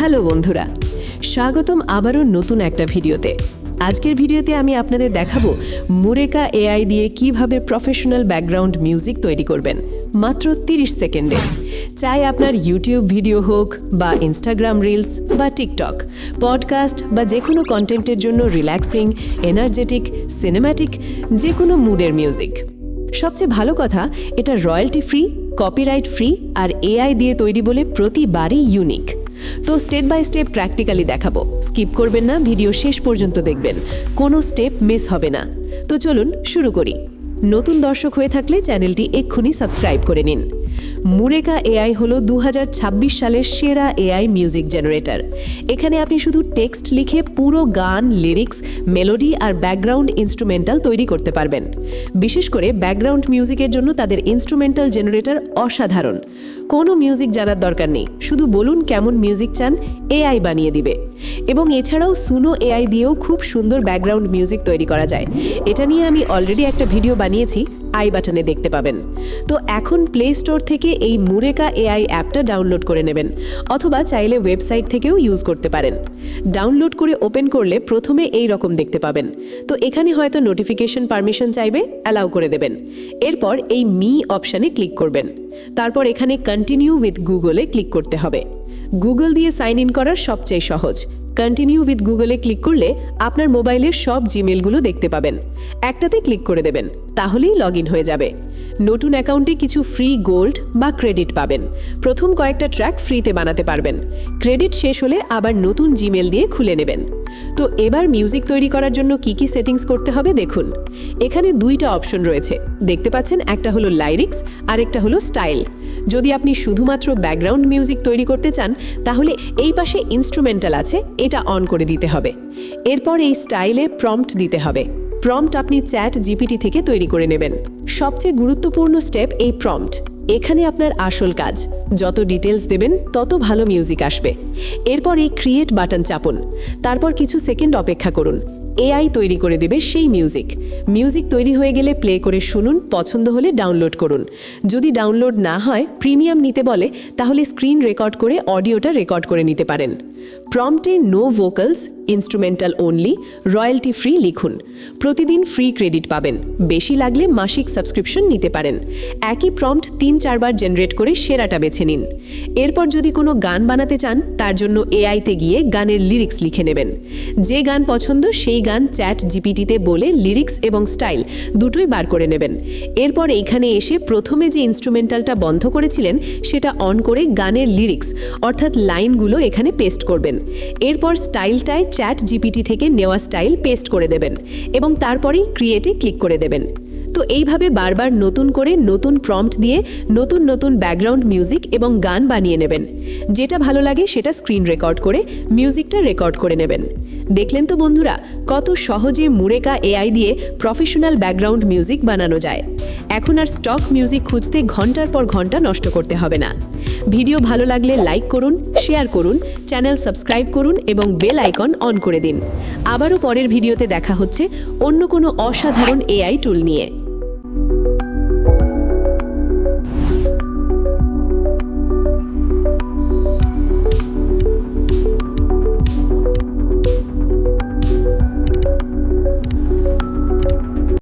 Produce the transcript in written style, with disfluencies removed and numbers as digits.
Hello বন্ধুরা, স্বাগতম আবারও নতুন একটা ভিডিওতে। আজকের ভিডিওতে আমি আপনাদের দেখাবো মুরেকা এআই দিয়ে কিভাবে প্রফেশনাল ব্যাকগ্রাউন্ড মিউজিক তৈরি করবেন মাত্র 30 সেকেন্ডে। চাই আপনার ইউটিউব ভিডিও হোক বা ইনস্টাগ্রাম রিলস বা টিকটক, পডকাস্ট বা যে কোনো কন্টেন্টের জন্য রিল্যাক্সিং, এনার্জেটিক, সিনেম্যাটিক যে কোনো মুডের মিউজিক। সবচেয়ে ভালো কথা, এটা রয়্যালটি ফ্রি, কপিরাইট ফ্রি আর এআই দিয়ে তৈরি বলে প্রতিবারই ইউনিক। তো স্টেপ বাই স্টেপ প্র্যাকটিক্যালি দেখাবো, স্কিপ করবেন না, ভিডিও শেষ পর্যন্ত দেখবেন, কোনো স্টেপ মিস হবে না। তো চলুন শুরু করি। নতুন দর্শক হয়ে থাকলে চ্যানেলটি এক্ষুনি সাবস্ক্রাইব করে নিন। মুরেকা এআই হলো 2026 সালের সেরা এআই মিউজিক জেনারেটর। এখানে আপনি শুধু টেক্সট লিখে পুরো গান, লিরিক্স, মেলোডি আর ব্যাকগ্রাউন্ড ইনস্ট্রুমেন্টাল তৈরি করতে পারবেন। বিশেষ করে ব্যাকগ্রাউন্ড মিউজিকের জন্য তাদের ইনস্ট্রুমেন্টাল জেনারেটর অসাধারণ। কোনো মিউজিক জানার দরকার নেই, শুধু বলুন কেমন মিউজিক চান, এআই বানিয়ে দিবে। এবং এছাড়াও সুনো এআই দিয়েও খুব সুন্দর ব্যাকগ্রাউন্ড মিউজিক তৈরি করা যায়। এটা নিয়ে আমি অলরেডি একটা ভিডিও বানিয়েছি, আই বাটনে দেখতে পাবেন। তো এখন প্লে স্টোর থেকে এই মুরেকা এআই অ্যাপটা ডাউনলোড করে নেবেন, অথবা চাইলে ওয়েবসাইট থেকেও ইউজ করতে পারেন। ডাউনলোড করে ওপেন করলে প্রথমে এই রকম দেখতে পাবেন। তো এখানে হয়তো নোটিফিকেশন পারমিশন চাইবে, অ্যালাউ করে দেবেন। এরপর এই মি অপশানে ক্লিক করবেন। তারপর এখানে কন্টিনিউ উইথ গুগলে ক্লিক করতে হবে। গুগল দিয়ে সাইন ইন করার সবচেয়ে সহজ। কন্টিনিউ উইথ গুগলে ক্লিক করলে আপনার মোবাইলের সব জিমেলগুলো দেখতে পাবেন। একটাতে ক্লিক করে দেবেন, তাহলেই লগ ইন হয়ে যাবে। নতুন অ্যাকাউন্টে কিছু ফ্রি গোল্ড বা ক্রেডিট পাবেন। প্রথম কয়েকটা ট্র্যাক ফ্রিতে বানাতে পারবেন। ক্রেডিট শেষ হলে আবার নতুন জিমেল দিয়ে খুলে নেবেন। তো এবার মিউজিক তৈরি করার জন্য কি কি সেটিংস করতে হবে দেখুন। এখানে দুইটা অপশন রয়েছে, দেখতে পাচ্ছেন, একটা হলো লাইরিক্স আর একটা হলো স্টাইল। যদি আপনি শুধুমাত্র ব্যাকগ্রাউন্ড মিউজিক তৈরি করতে চান, তাহলে এই পাশে ইনস্ট্রুমেন্টাল আছে, এটা অন করে দিতে হবে। এরপর এই স্টাইলে প্রম্পট দিতে হবে। প্রম্পট আপনি চ্যাট জিপিটি থেকে তৈরি করে নেবেন। সবচেয়ে গুরুত্বপূর্ণ স্টেপ এই প্রম্পট। এখানে আপনার আসল কাজ, যত ডিটেলস দেবেন তত ভালো মিউজিক আসবে। এরপর এই ক্রিয়েট বাটন চাপুন, তারপর কিছু সেকেন্ড অপেক্ষা করুন। এআই তৈরি করে দেবে সেই মিউজিক তৈরি হয়ে গেলে প্লে করে শুনুন, পছন্দ হলে ডাউনলোড করুন। যদি ডাউনলোড না হয়, প্রিমিয়াম নিতে বলে, তাহলে স্ক্রিন রেকর্ড করে অডিওটা রেকর্ড করে নিতে পারেন। প্রম্পটে no vocals, instrumental only, royalty free লিখুন। প্রতিদিন ফ্রি ক্রেডিট পাবেন, বেশি লাগলে মাসিক সাবস্ক্রিপশন নিতে পারেন। একই প্রম্পট 3-4 বার জেনারেট করে সেরাটা বেছে নিন। এরপর যদি কোনো গান বানাতে চান, তার জন্য এআইতে গিয়ে গানের লিরিক্স লিখে নেবেন। যে গান পছন্দ সেই গান চ্যাট জিপিটিতে বলে লিরিক্স এবং স্টাইল দুটোই বার করে নেবেন। এরপর এইখানে এসে প্রথমে যে ইনস্ট্রুমেন্টালটা বন্ধ করেছিলেন সেটা অন করে গানের লিরিক্স অর্থাৎ লাইনগুলো এখানে পেস্ট করবেন। এরপর স্টাইলটায় চ্যাট জিপিটি থেকে নেওয়া স্টাইল পেস্ট করে দেবেন এবং তারপরেই ক্রিয়েটে ক্লিক করে দেবেন। তো এইভাবে বারবার নতুন করে নতুন প্রম্পট দিয়ে নতুন নতুন ব্যাকগ্রাউন্ড মিউজিক এবং গান বানিয়ে নেবেন। যেটা ভালো লাগে সেটা স্ক্রিন রেকর্ড করে মিউজিকটা রেকর্ড করে নেবেন। দেখলেন তো বন্ধুরা, কত সহজে মুরেকা এআই দিয়ে প্রফেশনাল ব্যাকগ্রাউন্ড মিউজিক বানানো যায়। এখন আর স্টক মিউজিক খুঁজতে ঘন্টার পর ঘন্টা নষ্ট করতে হবে না। ভিডিও ভালো লাগলে লাইক করুন, শেয়ার করুন, চ্যানেল সাবস্ক্রাইব করুন এবং বেল আইকন অন করে দিন। আবারও পরের ভিডিওতে দেখা হচ্ছে অন্য কোনো অসাধারণ এআই টুল নিয়ে।